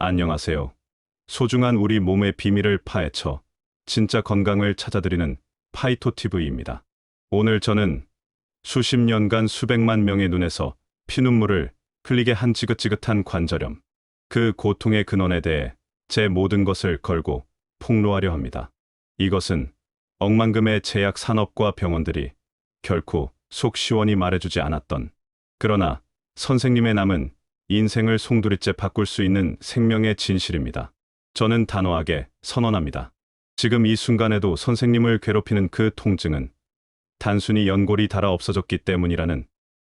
안녕하세요. 소중한 우리 몸의 비밀을 파헤쳐 진짜 건강을 찾아드리는 파이토TV입니다. 오늘 저는 수십 년간 수백만 명의 눈에서 피눈물을 흘리게 한 지긋지긋한 관절염, 그 고통의 근원에 대해 제 모든 것을 걸고 폭로하려 합니다. 이것은 억만금의 제약 산업과 병원들이 결코 속 시원히 말해주지 않았던, 그러나 선생님의 남은 인생을 송두리째 바꿀 수 있는 생명의 진실입니다. 저는 단호하게 선언합니다. 지금 이 순간에도 선생님을 괴롭히는 그 통증은 단순히 연골이 닳아 없어졌기 때문이라는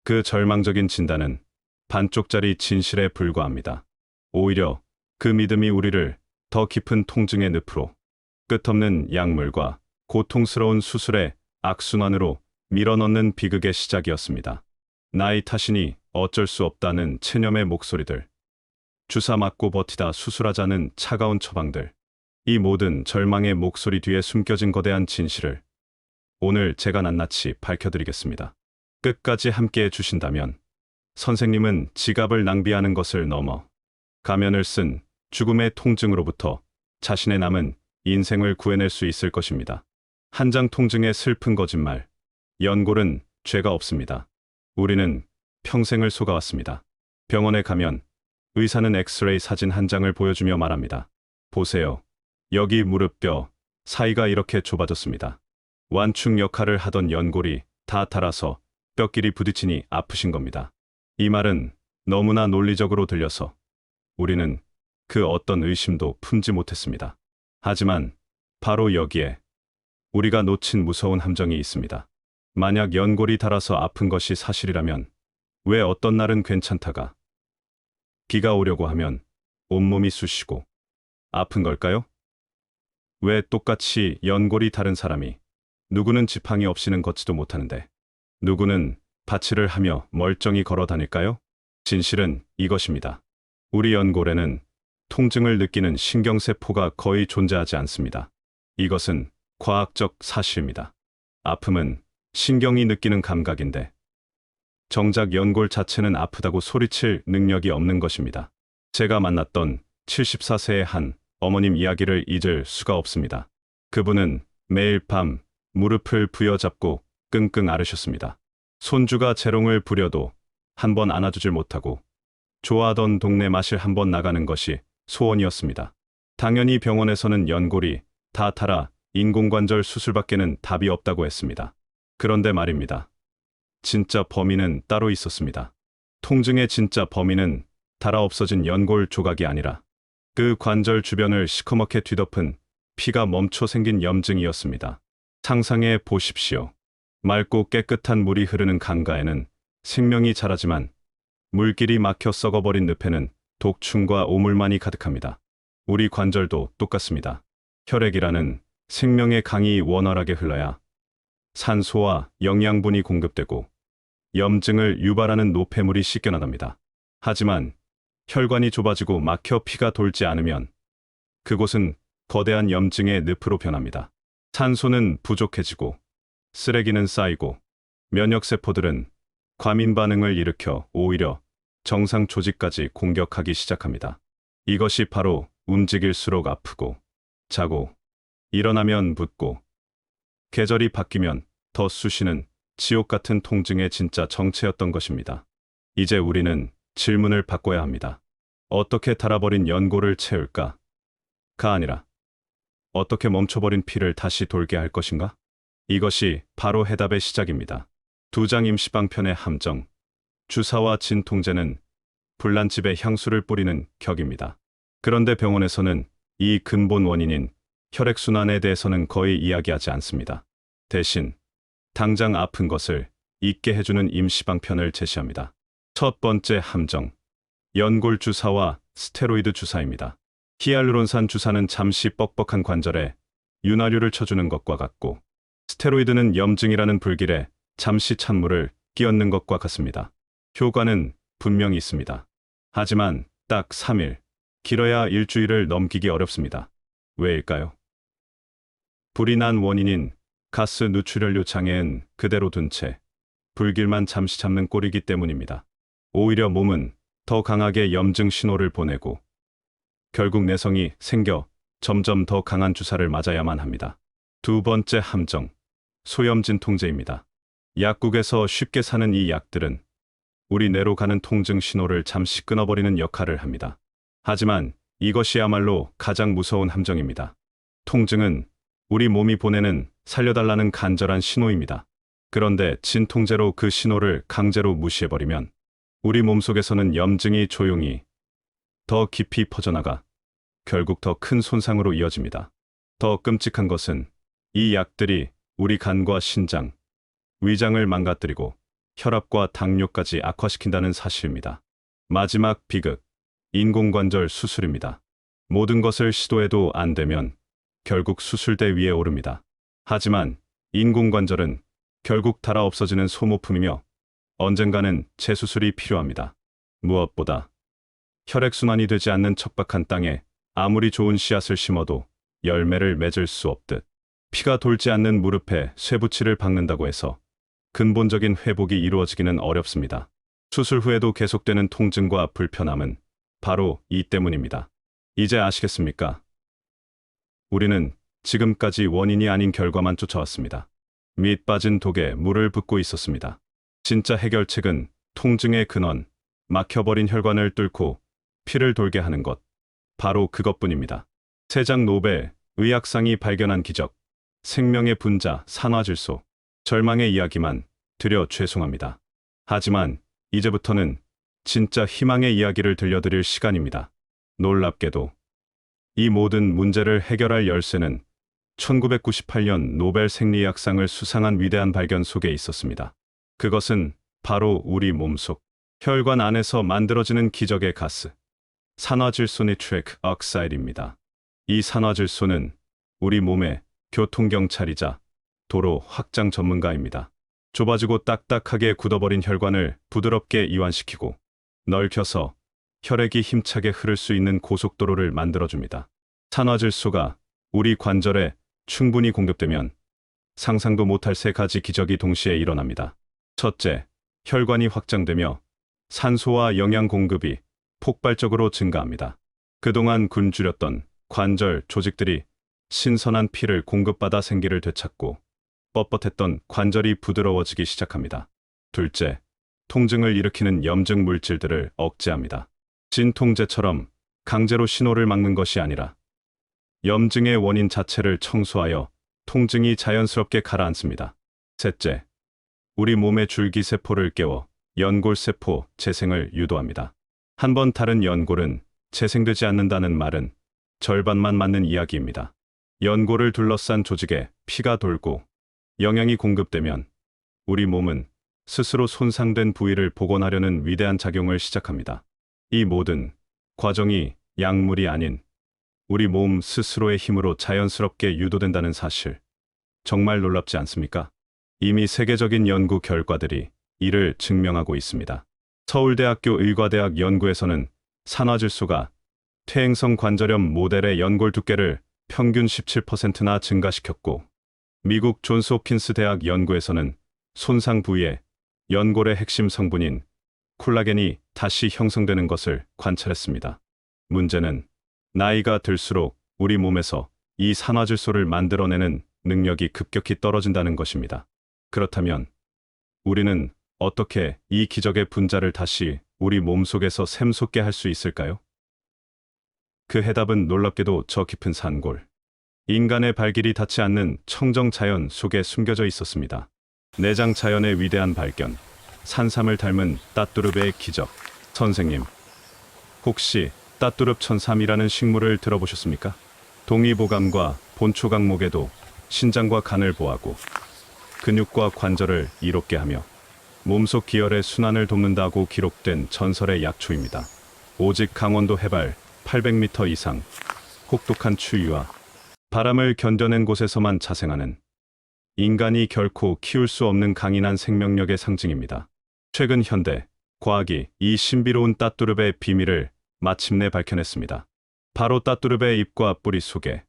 그 절망적인 진단은 반쪽짜리 진실에 불과합니다. 오히려 그 믿음이 우리를 더 깊은 통증의 늪으로, 끝없는 약물과 고통스러운 수술의 악순환으로 밀어넣는 비극의 시작이었습니다. 나이 탓이니 어쩔 수 없다는 체념의 목소리들, 주사 맞고 버티다 수술하자는 차가운 처방들, 이 모든 절망의 목소리 뒤에 숨겨진 거대한 진실을 오늘 제가 낱낱이 밝혀드리겠습니다. 끝까지 함께해 주신다면 선생님은 지갑을 낭비하는 것을 넘어 가면을 쓴 죽음의 통증으로부터 자신의 남은 인생을 구해낼 수 있을 것입니다. 한장 통증의 슬픈 거짓말, 연골은 죄가 없습니다. 우리는 평생을 속아왔습니다. 병원에 가면 의사는 엑스레이 사진 한 장을 보여주며 말합니다. 보세요. 여기 무릎뼈 사이가 이렇게 좁아졌습니다. 완충 역할을 하던 연골이 다 닳아서 뼈끼리 부딪히니 아프신 겁니다. 이 말은 너무나 논리적으로 들려서 우리는 그 어떤 의심도 품지 못했습니다. 하지만 바로 여기에 우리가 놓친 무서운 함정이 있습니다. 만약 연골이 닳아서 아픈 것이 사실이라면 왜 어떤 날은 괜찮다가 비가 오려고 하면 온몸이 쑤시고 아픈 걸까요? 왜 똑같이 연골이 닳은 사람이 누구는 지팡이 없이는 걷지도 못하는데 누구는 바치를 하며 멀쩡히 걸어 다닐까요? 진실은 이것입니다. 우리 연골에는 통증을 느끼는 신경세포가 거의 존재하지 않습니다. 이것은 과학적 사실입니다. 아픔은 신경이 느끼는 감각인데 정작 연골 자체는 아프다고 소리칠 능력이 없는 것입니다. 제가 만났던 74세의 한 어머님 이야기를 잊을 수가 없습니다. 그분은 매일 밤 무릎을 부여잡고 끙끙 앓으셨습니다. 손주가 재롱을 부려도 한 번 안아주질 못하고 좋아하던 동네 마실 한 번 나가는 것이 소원이었습니다. 당연히 병원에서는 연골이 다 닳아 인공관절 수술밖에는 답이 없다고 했습니다. 그런데 말입니다. 진짜 범인은 따로 있었습니다. 통증의 진짜 범인은 닳아 없어진 연골 조각이 아니라 그 관절 주변을 시커멓게 뒤덮은 피가 멈춰 생긴 염증이었습니다. 상상해 보십시오. 맑고 깨끗한 물이 흐르는 강가에는 생명이 자라지만 물길이 막혀 썩어버린 늪에는 독충과 오물만이 가득합니다. 우리 관절도 똑같습니다. 혈액이라는 생명의 강이 원활하게 흘러야 산소와 영양분이 공급되고 염증을 유발하는 노폐물이 씻겨나갑니다. 하지만 혈관이 좁아지고 막혀 피가 돌지 않으면 그곳은 거대한 염증의 늪으로 변합니다. 산소는 부족해지고 쓰레기는 쌓이고 면역세포들은 과민 반응을 일으켜 오히려 정상 조직까지 공격하기 시작합니다. 이것이 바로 움직일수록 아프고 자고 일어나면 붓고 계절이 바뀌면 더 쑤시는 지옥 같은 통증의 진짜 정체였던 것입니다. 이제 우리는 질문을 바꿔야 합니다. 어떻게 닳아버린 연골을 채울까? 가 아니라 어떻게 멈춰버린 피를 다시 돌게 할 것인가? 이것이 바로 해답의 시작입니다. 2장 임시방편의 함정, 주사와 진통제는 불난집에 향수를 뿌리는 격입니다. 그런데 병원에서는 이 근본 원인인 혈액순환에 대해서는 거의 이야기하지 않습니다. 대신 당장 아픈 것을 잊게 해주는 임시방편을 제시합니다. 첫 번째 함정, 연골 주사와 스테로이드 주사입니다. 히알루론산 주사는 잠시 뻑뻑한 관절에 윤활유를 쳐주는 것과 같고 스테로이드는 염증이라는 불길에 잠시 찬물을 끼얹는 것과 같습니다. 효과는 분명히 있습니다. 하지만 딱 3일, 길어야 일주일을 넘기기 어렵습니다. 왜일까요? 불이 난 원인인 가스 누출혈류 장애는 그대로 둔 채 불길만 잠시 잡는 꼴이기 때문입니다. 오히려 몸은 더 강하게 염증 신호를 보내고 결국 내성이 생겨 점점 더 강한 주사를 맞아야만 합니다. 두 번째 함정, 소염 진통제입니다. 약국에서 쉽게 사는 이 약들은 우리 뇌로 가는 통증 신호를 잠시 끊어버리는 역할을 합니다. 하지만 이것이야말로 가장 무서운 함정입니다. 통증은 우리 몸이 보내는 살려달라는 간절한 신호입니다. 그런데 진통제로 그 신호를 강제로 무시해버리면 우리 몸속에서는 염증이 조용히 더 깊이 퍼져나가 결국 더 큰 손상으로 이어집니다. 더 끔찍한 것은 이 약들이 우리 간과 신장, 위장을 망가뜨리고 혈압과 당뇨까지 악화시킨다는 사실입니다. 마지막 비극, 인공관절 수술입니다. 모든 것을 시도해도 안 되면 결국 수술대 위에 오릅니다. 하지만 인공관절은 결국 닳아 없어지는 소모품이며 언젠가는 재수술이 필요합니다. 무엇보다 혈액순환이 되지 않는 척박한 땅에 아무리 좋은 씨앗을 심어도 열매를 맺을 수 없듯 피가 돌지 않는 무릎에 쇠붙이를 박는다고 해서 근본적인 회복이 이루어지기는 어렵습니다. 수술 후에도 계속되는 통증과 불편함은 바로 이 때문입니다. 이제 아시겠습니까? 우리는 지금까지 원인이 아닌 결과만 쫓아왔습니다. 밑 빠진 독에 물을 붓고 있었습니다. 진짜 해결책은 통증의 근원, 막혀버린 혈관을 뚫고 피를 돌게 하는 것, 바로 그것뿐입니다. 세작 노벨 의학상이 발견한 기적, 생명의 분자 산화질소, 절망의 이야기만 드려 죄송합니다. 하지만 이제부터는 진짜 희망의 이야기를 들려드릴 시간입니다. 놀랍게도 이 모든 문제를 해결할 열쇠는 1998년 노벨 생리학상을 수상한 위대한 발견 속에 있었습니다. 그것은 바로 우리 몸속 혈관 안에서 만들어지는 기적의 가스, 산화질소 니트릭 억사이드입니다. 이 산화질소는 우리 몸의 교통경찰이자 도로 확장 전문가입니다. 좁아지고 딱딱하게 굳어버린 혈관을 부드럽게 이완시키고 넓혀서 혈액이 힘차게 흐를 수 있는 고속도로를 만들어줍니다. 산화질소가 우리 관절에 충분히 공급되면 상상도 못할 세 가지 기적이 동시에 일어납니다. 첫째, 혈관이 확장되며 산소와 영양 공급이 폭발적으로 증가합니다. 그동안 굶주렸던 관절 조직들이 신선한 피를 공급받아 생기를 되찾고 뻣뻣했던 관절이 부드러워지기 시작합니다. 둘째, 통증을 일으키는 염증 물질들을 억제합니다. 진통제처럼 강제로 신호를 막는 것이 아니라 염증의 원인 자체를 청소하여 통증이 자연스럽게 가라앉습니다. 셋째, 우리 몸의 줄기세포를 깨워 연골세포 재생을 유도합니다. 한번 다른 연골은 재생되지 않는다는 말은 절반만 맞는 이야기입니다. 연골을 둘러싼 조직에 피가 돌고 영양이 공급되면 우리 몸은 스스로 손상된 부위를 복원하려는 위대한 작용을 시작합니다. 이 모든 과정이 약물이 아닌 우리 몸 스스로의 힘으로 자연스럽게 유도된다는 사실, 정말 놀랍지 않습니까? 이미 세계적인 연구 결과들이 이를 증명하고 있습니다. 서울대학교 의과대학 연구에서는 산화질소가 퇴행성 관절염 모델의 연골 두께를 평균 17%나 증가시켰고, 미국 존스 홉킨스 대학 연구에서는 손상 부위에 연골의 핵심 성분인 콜라겐이 다시 형성되는 것을 관찰했습니다. 문제는 나이가 들수록 우리 몸에서 이 산화질소를 만들어내는 능력이 급격히 떨어진다는 것입니다. 그렇다면 우리는 어떻게 이 기적의 분자를 다시 우리 몸속에서 샘솟게 할 수 있을까요? 그 해답은 놀랍게도 저 깊은 산골, 인간의 발길이 닿지 않는 청정 자연 속에 숨겨져 있었습니다. 내장 자연의 위대한 발견, 산삼을 닮은 따뚜르베의 기적. 선생님, 혹시 따뚜릅 천삼이라는 식물을 들어보셨습니까? 동의보감과 본초강목에도 신장과 간을 보하고 근육과 관절을 이롭게 하며 몸속 기혈의 순환을 돕는다고 기록된 전설의 약초입니다. 오직 강원도 해발 800m 이상, 혹독한 추위와 바람을 견뎌낸 곳에서만 자생하는 인간이 결코 키울 수 없는 강인한 생명력의 상징입니다. 최근 현대 과학이 이 신비로운 따뚜릅의 비밀을 마침내 밝혀냈습니다. 바로 따뚜릅의 잎과 뿌리 속에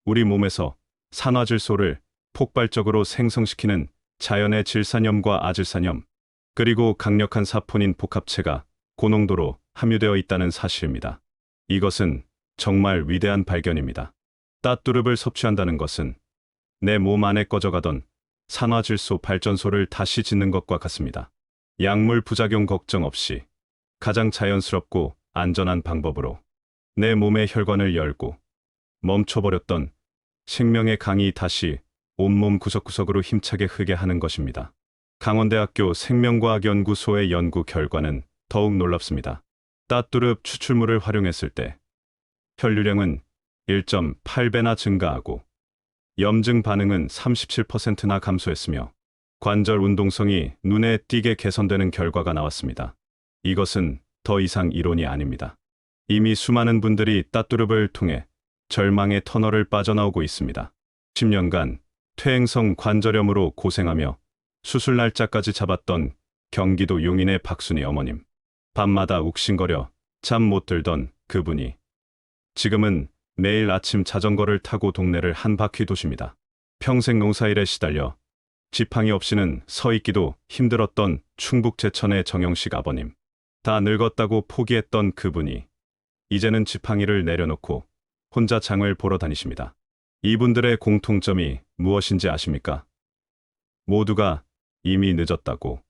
우리 몸에서 산화질소를 폭발적으로 생성시키는 자연의 질산염과 아질산염, 그리고 강력한 사포닌 복합체가 고농도로 함유되어 있다는 사실입니다. 이것은 정말 위대한 발견입니다. 따뚜릅을 섭취한다는 것은 내 몸 안에 꺼져가던 산화질소 발전소를 다시 짓는 것과 같습니다. 약물 부작용 걱정 없이 가장 자연스럽고 안전한 방법으로 내 몸의 혈관을 열고 멈춰버렸던 생명의 강이 다시 온몸 구석구석으로 힘차게 흐게 하는 것입니다. 강원대학교 생명과학연구소의 연구 결과는 더욱 놀랍습니다. 따뚜릅 추출물을 활용했을 때 혈류량은 1.8배나 증가하고 염증 반응은 37%나 감소했으며 관절 운동성이 눈에 띄게 개선되는 결과가 나왔습니다. 이것은 더 이상 이론이 아닙니다. 이미 수많은 분들이 따뚜릅을 통해 절망의 터널을 빠져나오고 있습니다. 10년간 퇴행성 관절염으로 고생하며 수술 날짜까지 잡았던 경기도 용인의 박순희 어머님. 밤마다 욱신거려 잠 못 들던 그분이 지금은 매일 아침 자전거를 타고 동네를 한 바퀴 도십니다. 평생 농사일에 시달려 지팡이 없이는 서 있기도 힘들었던 충북 제천의 정영식 아버님. 다 늙었다고 포기했던 그분이 이제는 지팡이를 내려놓고 혼자 장을 보러 다니십니다. 이분들의 공통점이 무엇인지 아십니까? 모두가 이미 늦었다고,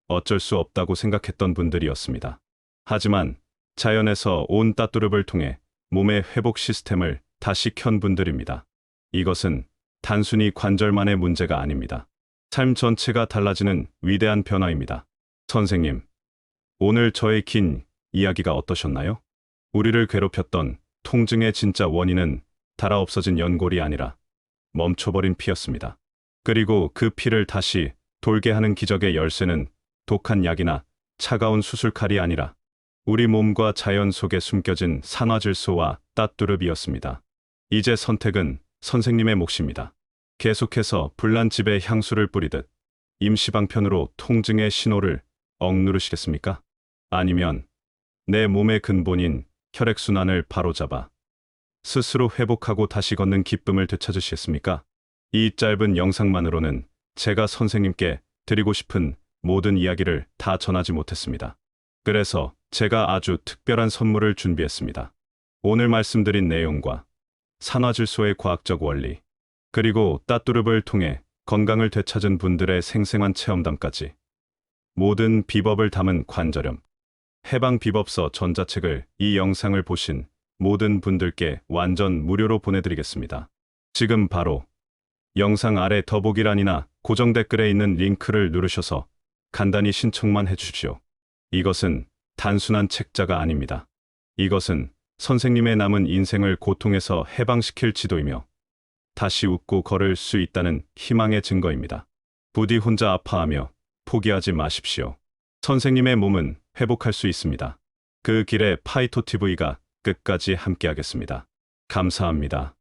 어쩔 수 없다고 생각했던 분들이었습니다. 하지만 자연에서 온 따뚜릅을 통해 몸의 회복 시스템을 다시 켠 분들입니다. 이것은 단순히 관절만의 문제가 아닙니다. 삶 전체가 달라지는 위대한 변화입니다. 선생님, 오늘 저의 긴 이야기가 어떠셨나요? 우리를 괴롭혔던 통증의 진짜 원인은 달아 없어진 연골이 아니라 멈춰버린 피였습니다. 그리고 그 피를 다시 돌게 하는 기적의 열쇠는 독한 약이나 차가운 수술칼이 아니라 우리 몸과 자연 속에 숨겨진 산화질소와 따뚜릅이었습니다. 이제 선택은 선생님의 몫입니다. 계속해서 불난집에 향수를 뿌리듯 임시방편으로 통증의 신호를 억누르시겠습니까? 아니면 내 몸의 근본인 혈액순환을 바로잡아 스스로 회복하고 다시 걷는 기쁨을 되찾으시겠습니까? 이 짧은 영상만으로는 제가 선생님께 드리고 싶은 모든 이야기를 다 전하지 못했습니다. 그래서 제가 아주 특별한 선물을 준비했습니다. 오늘 말씀드린 내용과 산화질소의 과학적 원리, 그리고 따뚜릅을 통해 건강을 되찾은 분들의 생생한 체험담까지 모든 비법을 담은 관절염 해방 비법서 전자책을 이 영상을 보신 모든 분들께 완전 무료로 보내드리겠습니다. 지금 바로 영상 아래 더보기란이나 고정 댓글에 있는 링크를 누르셔서 간단히 신청만 해주십시오. 이것은 단순한 책자가 아닙니다. 이것은 선생님의 남은 인생을 고통에서 해방시킬 지도이며 다시 웃고 걸을 수 있다는 희망의 증거입니다. 부디 혼자 아파하며 포기하지 마십시오. 선생님의 몸은 회복할 수 있습니다. 그 길에 파이토TV가 끝까지 함께하겠습니다. 감사합니다.